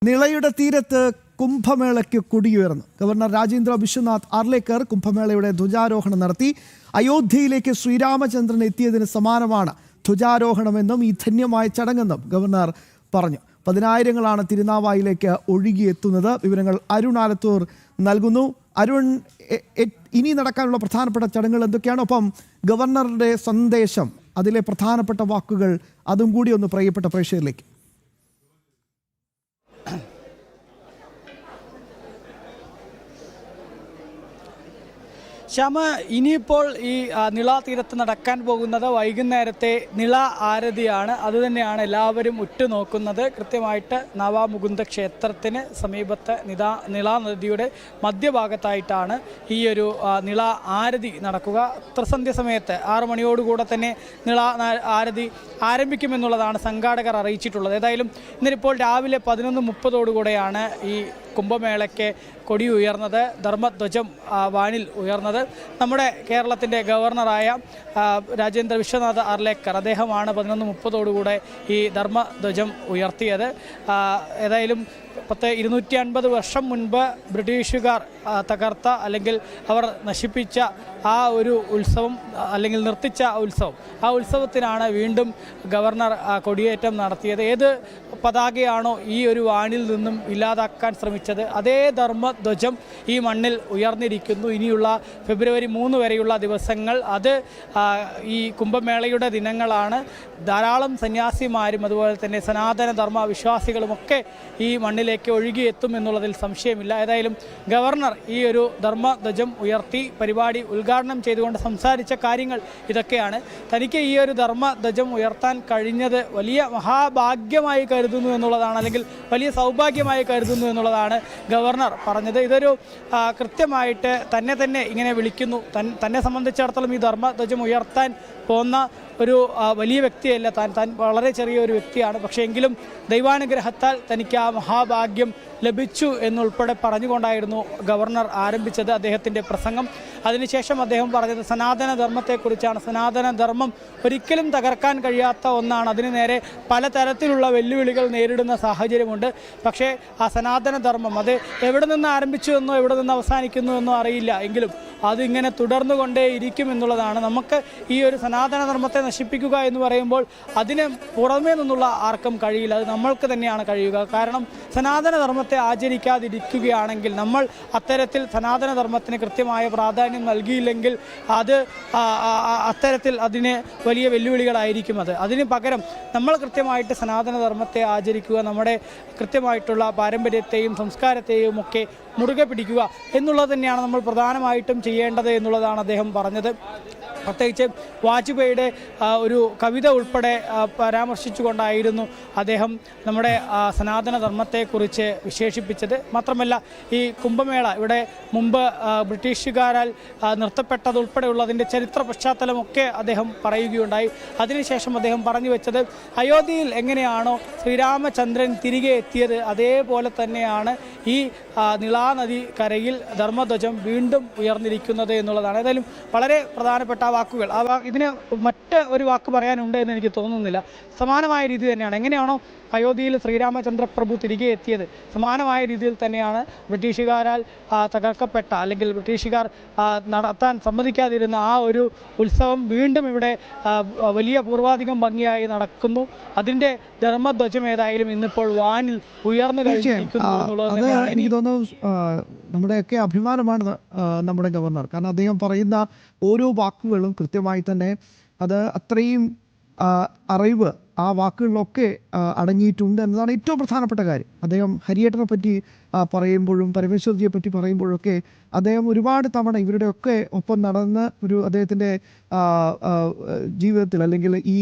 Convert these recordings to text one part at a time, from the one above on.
നിളയുടെ തീരത്ത് കുംഭമേളയ്ക്ക് കൊടിയുയർന്നു. ഗവർണർ രാജേന്ദ്ര വിശ്വനാഥ് ആർലേക്കർ കുംഭമേളയുടെ ധ്വജാരോഹണം നടത്തി. അയോധ്യയിലേക്ക് ശ്രീരാമചന്ദ്രൻ എത്തിയതിന് സമാനമാണ് ധ്വജാരോഹണമെന്നും ഈ ധന്യമായ ചടങ്ങെന്നും ഗവർണർ പറഞ്ഞു. പതിനായിരങ്ങളാണ് തിരുനാവായിലേക്ക് ഒഴുകിയെത്തുന്നത്. വിവരങ്ങൾ അരുൺ ആലത്തൂർ നൽകുന്നു. അരുൺ, ഇനി നടക്കാനുള്ള പ്രധാനപ്പെട്ട ചടങ്ങുകൾ എന്തൊക്കെയാണ്? ഒപ്പം ഗവർണറുടെ സന്ദേശം, അതിലെ പ്രധാനപ്പെട്ട വാക്കുകൾ, അതും കൂടി ഒന്ന് പ്രിയപ്പെട്ട പ്രേക്ഷകരിലേക്ക്. ശ്യാമ, ഇനിയിപ്പോൾ ഈ നിള തീരത്ത് നടക്കാൻ പോകുന്നത് വൈകുന്നേരത്തെ നിള ആരതിയാണ്. അതുതന്നെയാണ് എല്ലാവരും ഉറ്റുനോക്കുന്നത്. കൃത്യമായിട്ട് നവാമുകുന്ദ ക്ഷേത്രത്തിന് സമീപത്തെ നിള നദിയുടെ മധ്യഭാഗത്തായിട്ടാണ് ഈ ഒരു നിള ആരതി നടക്കുക. ത്രിസന്ധ്യ സമയത്ത് 6 മണിയോടുകൂടെ തന്നെ നിള ആരതി ആരംഭിക്കുമെന്നുള്ളതാണ് സംഘാടകർ അറിയിച്ചിട്ടുള്ളത്. ഏതായാലും ഇന്നിപ്പോൾ രാവിലെ 11:30 ഈ കുംഭമേളയ്ക്ക് കൊടി ഉയർന്നത്, ധർമ്മധ്വജം വാനിൽ ഉയർന്നത്. നമ്മുടെ കേരളത്തിൻ്റെ ഗവർണറായ രാജേന്ദ്ര വിശ്വനാഥ് ആർലേക്കർ, അദ്ദേഹമാണ് 11:30 ഈ ധർമ്മധ്വജം ഉയർത്തിയത്. ഏതായാലും 250 വർഷം മുൻപ് ബ്രിട്ടീഷുകാർ തകർത്ത അല്ലെങ്കിൽ അവർ നശിപ്പിച്ച ആ ഒരു ഉത്സവം അല്ലെങ്കിൽ നിർത്തിച്ച ഉത്സവം, ആ ഉത്സവത്തിനാണ് വീണ്ടും ഗവർണർ കൊടിയേറ്റം നടത്തിയത്. ഏത് പതാകയാണോ ഈ ഒരു വാനിൽ നിന്നും ഇല്ലാതാക്കാൻ ശ്രമിച്ചത്, അതേ ധർമ്മധ്വജം ഈ മണ്ണിൽ ഉയർന്നിരിക്കുന്നു. ഇനിയുള്ള ഫെബ്രുവരി 3 വരെയുള്ള ദിവസങ്ങൾ അത് ഈ കുംഭമേളയുടെ ദിനങ്ങളാണ്. ധാരാളം സന്യാസിമാരും അതുപോലെ തന്നെ സനാതന ധർമ്മ വിശ്വാസികളുമൊക്കെ ഈ മണ്ണിലേക്ക് ഒഴുകിയെത്തും എന്നുള്ളതിൽ സംശയമില്ല. ഏതായാലും ഗവർണർ ഈ ഒരു ധർമ്മധ്വജം ഉയർത്തി പരിപാടി ഉദ്ഘാടനം ചെയ്തുകൊണ്ട് സംസാരിച്ച കാര്യങ്ങൾ ഇതൊക്കെയാണ്. തനിക്ക് ഈ ഒരു ധർമ്മധ്വജം ഉയർത്താൻ കഴിഞ്ഞത് വലിയ മഹാഭാഗ്യമായി കരുതുന്നു എന്നുള്ളതാണ്, അല്ലെങ്കിൽ വലിയ സൗഭാഗ്യമായി കരുതുന്നു എന്നുള്ളതാണ് ഗവർണർ പറഞ്ഞത്. ഇതൊരു കൃത്യമായിട്ട് തന്നെ ഇങ്ങനെ വിളിക്കുന്നു. തന്നെ സംബന്ധിച്ചിടത്തോളം ഈ ധർമ്മധ്വജം ഉയർത്താൻ പോകുന്ന ഒരു വലിയ വ്യക്തിയല്ല താൻ വളരെ ചെറിയൊരു വ്യക്തിയാണ്. പക്ഷേ എങ്കിലും ദൈവാനുഗ്രഹത്താൽ തനിക്ക് ആ മഹാഭാഗ്യം ലഭിച്ചു എന്നുൾപ്പെടെ പറഞ്ഞുകൊണ്ടായിരുന്നു ഗവർണർ ആരംഭിച്ചത് അദ്ദേഹത്തിൻ്റെ പ്രസംഗം. അതിനുശേഷം അദ്ദേഹം പറഞ്ഞത് സനാതന ധർമ്മത്തെക്കുറിച്ചാണ്. സനാതന ധർമ്മം ഒരിക്കലും തകർക്കാൻ കഴിയാത്ത ഒന്നാണ്. അതിന് നേരെ പലതരത്തിലുള്ള വെല്ലുവിളികൾ നേരിടുന്ന സാഹചര്യമുണ്ട്. പക്ഷേ ആ സനാതന ധർമ്മം അത് എവിടെ നിന്ന് ആരംഭിച്ചു എന്നോ എവിടെ നിന്ന് അവസാനിക്കുന്നു എന്നോ അറിയില്ല, എങ്കിലും അതിങ്ങനെ തുടർന്നുകൊണ്ടേ ഇരിക്കും എന്നുള്ളതാണ്. നമുക്ക് ഈ ഒരു സനാതന ധർമ്മത്തെ നശിപ്പിക്കുക എന്ന് പറയുമ്പോൾ അതിന് പുറമേ നിന്നുള്ള ആർക്കും കഴിയില്ല, അത് നമ്മൾക്ക് തന്നെയാണ് കഴിയുക. കാരണം സനാതന ധർമ്മത്തെ ആചരിക്കാതിരിക്കുകയാണെങ്കിൽ, നമ്മൾ അത്തരത്തിൽ സനാതന ധർമ്മത്തിന് കൃത്യമായ പ്രാധാന്യം നൽകിയില്ലെങ്കിൽ അത് അത്തരത്തിൽ അതിന് വലിയ വെല്ലുവിളികളായിരിക്കും. അതിന് പകരം നമ്മൾ കൃത്യമായിട്ട് സനാതന ധർമ്മത്തെ ആചരിക്കുക, നമ്മുടെ കൃത്യമായിട്ടുള്ള പാരമ്പര്യത്തെയും സംസ്കാരത്തെയും ഒക്കെ മുറുകെ പിടിക്കുക എന്നുള്ളത് തന്നെയാണ് നമ്മൾ പ്രധാനമായിട്ടും ചെയ്യേണ്ടത് എന്നുള്ളതാണ് അദ്ദേഹം പറഞ്ഞത്. പ്രത്യേകിച്ച് വാജ്പേയിയുടെ ഒരു കവിത ഉൾപ്പെടെ പരാമർശിച്ചുകൊണ്ടായിരുന്നു അദ്ദേഹം നമ്മുടെ സനാതന ധർമ്മത്തെക്കുറിച്ച് വിശേഷിപ്പിച്ചത്. മാത്രമല്ല ഈ കുംഭമേള ഇവിടെ മുമ്പ് ബ്രിട്ടീഷുകാരാൽ നിർത്തപ്പെട്ടതുൾപ്പെടെയുള്ളതിൻ്റെ ചരിത്ര പശ്ചാത്തലമൊക്കെ അദ്ദേഹം പറയുകയുണ്ടായി. അതിനുശേഷം അദ്ദേഹം പറഞ്ഞു വെച്ചത്, അയോധ്യയിൽ എങ്ങനെയാണോ ശ്രീരാമചന്ദ്രൻ തിരികെ എത്തിയത് അതേപോലെ തന്നെയാണ് ഈ നിളാനദി കരയിൽ ധർമ്മധ്വജം വീണ്ടും ഉയർന്നിരിക്കുന്നത് എന്നുള്ളതാണ്. ഏതായാലും വളരെ പ്രധാനപ്പെട്ട വാക്കുകൾ. ഇതിന് മറ്റ് ഒരു വാക്ക് പറയാനുണ്ട് എന്ന് എനിക്ക് തോന്നുന്നില്ല. സമാനമായ രീതി തന്നെയാണ്. എങ്ങനെയാണോ അയോധ്യയിൽ ശ്രീരാമചന്ദ്ര പ്രഭു തിരികെ എത്തിയത്, സമാനമായ രീതിയിൽ തന്നെയാണ് ബ്രിട്ടീഷുകാരാൽ തകർക്കപ്പെട്ട അല്ലെങ്കിൽ ബ്രിട്ടീഷുകാർ നടത്താൻ സമ്മതിക്കാതിരുന്ന ആ ഒരു ഉത്സവം വീണ്ടും ഇവിടെ വലിയ പൂർവാധികം ഭംഗിയായി നടക്കുന്നു. അതിൻ്റെ ധർമ്മധ്വജം ഏതായാലും ഇന്നിപ്പോൾ വാനിൽ ഉയർന്നു കഴിഞ്ഞിരിക്കുന്നു എന്നുള്ളത് എനിക്ക് തോന്നുന്നു നമ്മുടെയൊക്കെ അഭിമാനമാണ് നമ്മുടെ ഗവർണർ. കാരണം അദ്ദേഹം പറയുന്ന ഓരോ വാക്കുകളും കൃത്യമായി തന്നെ അത് അത്രയും അറിവ് ആ വാക്കുകളിലൊക്കെ അടങ്ങിയിട്ടുണ്ട് എന്നതാണ് ഏറ്റവും പ്രധാനപ്പെട്ട കാര്യം. അദ്ദേഹം ഹരിയേട്ടനെ പറ്റി പറയുമ്പോഴും പരമേശ്വർജിയെ പറ്റി പറയുമ്പോഴൊക്കെ അദ്ദേഹം ഒരുപാട് തവണ ഇവരുടെയൊക്കെ ഒപ്പം നടന്ന് അദ്ദേഹത്തിൻ്റെ ജീവിതത്തിൽ അല്ലെങ്കിൽ ഈ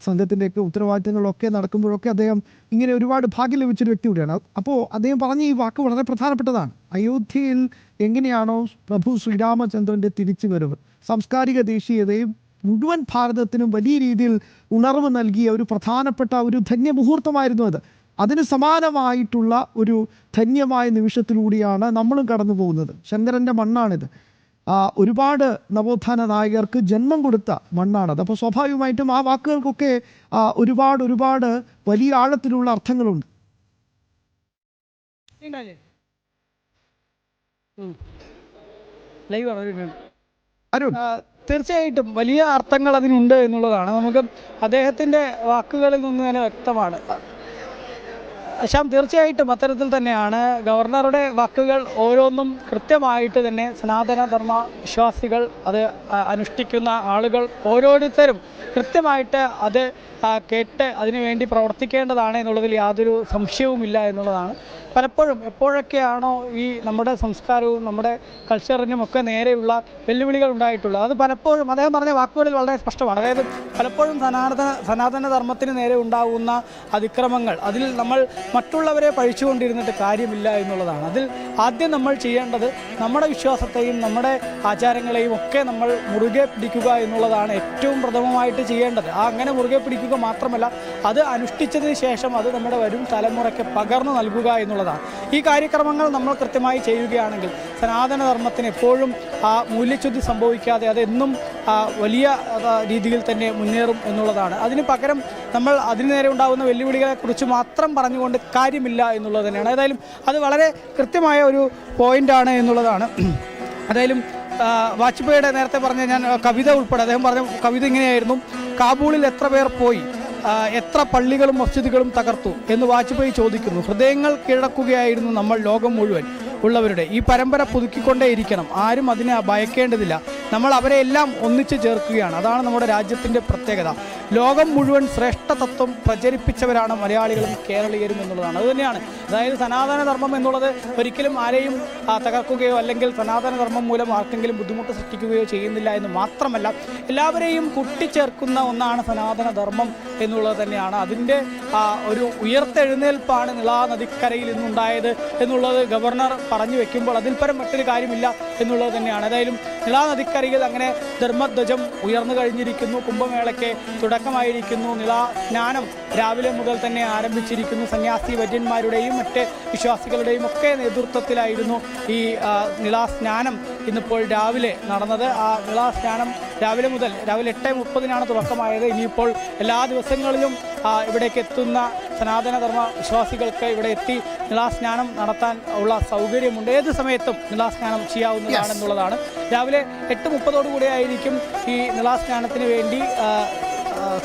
സംഘത്തിൻ്റെയൊക്കെ ഉത്തരവാദിത്തങ്ങളൊക്കെ നടക്കുമ്പോഴൊക്കെ അദ്ദേഹം ഇങ്ങനെ ഒരുപാട് ഭാഗ്യം ലഭിച്ചൊരു വ്യക്തി കൂടിയാണ്. അപ്പോൾ അദ്ദേഹം പറഞ്ഞ ഈ വാക്ക് വളരെ പ്രധാനപ്പെട്ടതാണ്. അയോധ്യയിൽ എങ്ങനെയാണോ പ്രഭു ശ്രീരാമചന്ദ്രൻ്റെ തിരിച്ചുവരവ് സാംസ്കാരിക ദേശീയതയും മുഴുവൻ ഭാരതത്തിനും വലിയ രീതിയിൽ ഉണർവ് നൽകിയ ഒരു പ്രധാനപ്പെട്ട ഒരു ധന്യമുഹൂർത്തമായിരുന്നു അത്. അതിന് സമാനമായിട്ടുള്ള ഒരു ധന്യമായ നിമിഷത്തിലൂടെയാണ് നമ്മളും കടന്നു പോകുന്നത്. ശങ്കരൻ്റെ മണ്ണാണിത്. ഒരുപാട് നവോത്ഥാന നായകർക്ക് ജന്മം കൊടുത്ത മണ്ണാണത്. അപ്പോൾ സ്വാഭാവികമായിട്ടും ആ വാക്കുകൾക്കൊക്കെ ഒരുപാട് വലിയ ആഴത്തിലുള്ള അർത്ഥങ്ങളുണ്ട്. അരുൺ, തീർച്ചയായിട്ടും വലിയ അർത്ഥങ്ങൾ അതിനുണ്ട് എന്നുള്ളതാണ് നമുക്ക് അദ്ദേഹത്തിൻ്റെ വാക്കുകളിൽ നിന്ന് തന്നെ വ്യക്തമാണ്. ശ്യാം, തീർച്ചയായിട്ടും അത്തരത്തിൽ തന്നെയാണ് ഗവർണറുടെ വാക്കുകൾ ഓരോന്നും കൃത്യമായിട്ട് തന്നെ സനാതന ധർമ്മ വിശ്വാസികൾ അത് അനുഷ്ഠിക്കുന്ന ആളുകൾ ഓരോരുത്തരും കൃത്യമായിട്ട് അത് കേട്ട് അതിനുവേണ്ടി പ്രവർത്തിക്കേണ്ടതാണ് എന്നുള്ളതിൽ യാതൊരു സംശയവുമില്ല എന്നുള്ളതാണ്. പലപ്പോഴും എപ്പോഴൊക്കെയാണോ ഈ നമ്മുടെ സംസ്കാരവും നമ്മുടെ കൾച്ചറിനും ഒക്കെ നേരെയുള്ള വെല്ലുവിളികൾ ഉണ്ടായിട്ടുള്ളത്, അത് പലപ്പോഴും അദ്ദേഹം പറഞ്ഞ വാക്കുകളിൽ വളരെ സ്പഷ്ടമാണ്. അതായത് പലപ്പോഴും സനാതന ധർമ്മത്തിന് നേരെ ഉണ്ടാകുന്ന അതിക്രമങ്ങൾ, അതിൽ നമ്മൾ മറ്റുള്ളവരെ പഴിച്ചുകൊണ്ടിരുന്നിട്ട് കാര്യമില്ല എന്നുള്ളതാണ്. അതിൽ ആദ്യം നമ്മൾ ചെയ്യേണ്ടത് നമ്മുടെ വിശ്വാസത്തെയും നമ്മുടെ ആചാരങ്ങളെയും ഒക്കെ നമ്മൾ മുറുകെ പിടിക്കുക എന്നുള്ളതാണ് ഏറ്റവും പ്രഥമമായിട്ട് ചെയ്യേണ്ടത്. അങ്ങനെ മുറുകെ പിടിക്കുക മാത്രമല്ല, അത് അനുഷ്ഠിച്ചതിന് ശേഷം അത് നമ്മുടെ വരും തലമുറയ്ക്ക് പകർന്നു നൽകുക എന്നുള്ളതാണ്. ഈ കാര്യക്രമങ്ങൾ നമ്മൾ കൃത്യമായി ചെയ്യുകയാണെങ്കിൽ സനാതന ധർമ്മത്തിന് എപ്പോഴും ആ മൂല്യച്യുതി സംഭവിക്കാതെ അതെന്നും വലിയ രീതിയിൽ തന്നെ മുന്നേറും എന്നുള്ളതാണ്. അതിന് പകരം നമ്മൾ അതിന് നേരെ ഉണ്ടാകുന്ന വെല്ലുവിളികളെക്കുറിച്ച് മാത്രം പറഞ്ഞുകൊണ്ട് കാര്യമില്ല എന്നുള്ളത് തന്നെയാണ്. ഏതായാലും അത് വളരെ കൃത്യമായ ഒരു പോയിൻ്റാണ് എന്നുള്ളതാണ്. ഏതായാലും വാജ്പേയിയുടെ നേരത്തെ പറഞ്ഞ ഞാൻ കവിത ഉൾപ്പെടെ അദ്ദേഹം പറഞ്ഞ കവിത ഇങ്ങനെയായിരുന്നു: കാബൂളിൽ എത്ര പേർ പോയി, എത്ര പള്ളികളും മസ്ജിദുകളും തകർത്തു എന്ന് വാജ്പേയി ചോദിക്കുന്നു. ഹൃദയങ്ങൾ കീഴടക്കുകയായിരുന്നു നമ്മൾ ലോകം മുഴുവൻ ഉള്ളവരുടെ. ഈ പരമ്പര പുതുക്കിക്കൊണ്ടേയിരിക്കണം, ആരും അതിനെ ഭയക്കേണ്ടതില്ല. നമ്മൾ അവരെ എല്ലാം ഒന്നിച്ചു ചേർക്കുകയാണ്. അതാണ് നമ്മുടെ രാജ്യത്തിൻ്റെ പ്രത്യേകത. ലോകം മുഴുവൻ ശ്രേഷ്ഠ തത്വം പ്രചരിപ്പിച്ചവരാണ് മലയാളികളും കേരളീയരും എന്നുള്ളതാണ്. അതുതന്നെയാണ്, അതായത് സനാതന ധർമ്മം എന്നുള്ളത് ഒരിക്കലും ആരെയും തകർക്കുകയോ അല്ലെങ്കിൽ സനാതന ധർമ്മം മൂലം ആർക്കെങ്കിലും ബുദ്ധിമുട്ട് സൃഷ്ടിക്കുകയോ ചെയ്യുന്നില്ല എന്ന് മാത്രമല്ല, എല്ലാവരെയും കൂട്ടിച്ചേർക്കുന്ന ഒന്നാണ് സനാതന ധർമ്മം എന്നുള്ളത് തന്നെയാണ്. അതിൻ്റെ ഒരു ഉയർത്തെഴുന്നേൽപ്പാണ് നിളാ നദിക്കരയിൽ ഇന്നുണ്ടായത് എന്നുള്ളത് ഗവർണർ പറഞ്ഞു വെക്കുമ്പോൾ അതിൽ പരം മറ്റൊരു കാര്യമില്ല എന്നുള്ളത് തന്നെയാണ്. ഏതായാലും നിളാ നദിക്കരയിൽ അങ്ങനെ ധർമ്മധ്വജം ഉയർന്നു കഴിഞ്ഞിരിക്കുന്നു. കുംഭമേളയ്ക്ക് തുടക്കമായിരിക്കുന്നു. നിളാ സ്നാനം രാവിലെ മുതൽ തന്നെ ആരംഭിച്ചിരിക്കുന്നു. സന്യാസി വര്യന്മാരുടെയും മറ്റ് വിശ്വാസികളുടെയും ഒക്കെ നേതൃത്വത്തിലായിരുന്നു ഈ നിളാ സ്നാനം ഇന്നിപ്പോൾ രാവിലെ നടന്നത്. ആ നിളാ സ്നാനം രാവിലെ മുതൽ രാവിലെ 8:30 തുടക്കമായത്. ഇനിയിപ്പോൾ എല്ലാ ദിവസങ്ങളിലും ഇവിടേക്ക് എത്തുന്ന സനാതനധർമ്മ വിശ്വാസികൾക്ക് ഇവിടെ എത്തി നിളാസ്നാനം നടത്താൻ ഉള്ള സൗകര്യമുണ്ട്. ഏത് സമയത്തും നിളാസ്നാനം ചെയ്യാവുന്നതാണെന്നുള്ളതാണ്. രാവിലെ 8:30 ആയിരിക്കും ഈ നിളാസ്നാനത്തിന് വേണ്ടി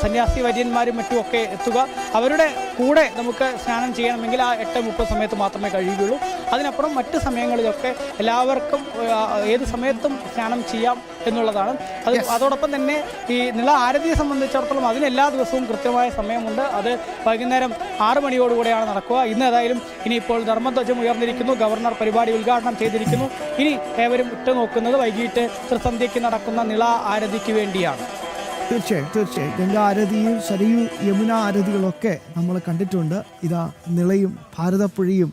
സന്യാസി വര്യന്മാരും മറ്റുമൊക്കെ എത്തുക. അവരുടെ കൂടെ നമുക്ക് സ്നാനം ചെയ്യണമെങ്കിൽ ആ 8:30 സമയത്ത് മാത്രമേ കഴിയുകയുള്ളൂ. അതിനപ്പുറം മറ്റ് സമയങ്ങളിലൊക്കെ എല്ലാവർക്കും ഏത് സമയത്തും സ്നാനം ചെയ്യാം എന്നുള്ളതാണ്. അതോടൊപ്പം തന്നെ ഈ നിള ആരതിയെ സംബന്ധിച്ചിടത്തോളം അതിന് എല്ലാ ദിവസവും കൃത്യമായ സമയമുണ്ട്. അത് വൈകുന്നേരം 6 മണിയോടുകൂടെയാണ് നടക്കുക. ഇന്ന് ഏതായാലും ഇനിയിപ്പോൾ ധർമ്മധ്വജം ഉയർന്നിരിക്കുന്നു. ഗവർണർ പരിപാടി ഉദ്ഘാടനം ചെയ്തിരിക്കുന്നു. ഇനി ഏവരും ഉറ്റുനോക്കുന്നത് വൈകിട്ട് ത്രിസന്ധ്യയ്ക്ക് നടക്കുന്ന നിള ആരതിക്ക് വേണ്ടിയാണ്. തീർച്ചയായും ഗംഗാ ആരതിയും സരയു യമുന ആരതികളൊക്കെ നമ്മൾ കണ്ടിട്ടുണ്ട്. ഇതാ നിളയും ഭാരതപ്പുഴയും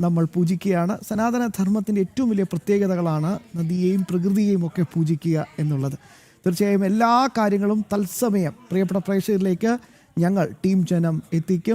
നമ്മൾ പൂജിക്കുകയാണ്. സനാതന ധർമ്മത്തിൻ്റെ ഏറ്റവും വലിയ പ്രത്യേകതകളാണ് നദിയെയും പ്രകൃതിയെയും ഒക്കെ പൂജിക്കുക എന്നുള്ളത്. തീർച്ചയായും എല്ലാ കാര്യങ്ങളും തത്സമയം പ്രിയപ്പെട്ട പ്രേക്ഷകരിലേക്ക് ഞങ്ങൾ ടീം ജനം എത്തിക്കും.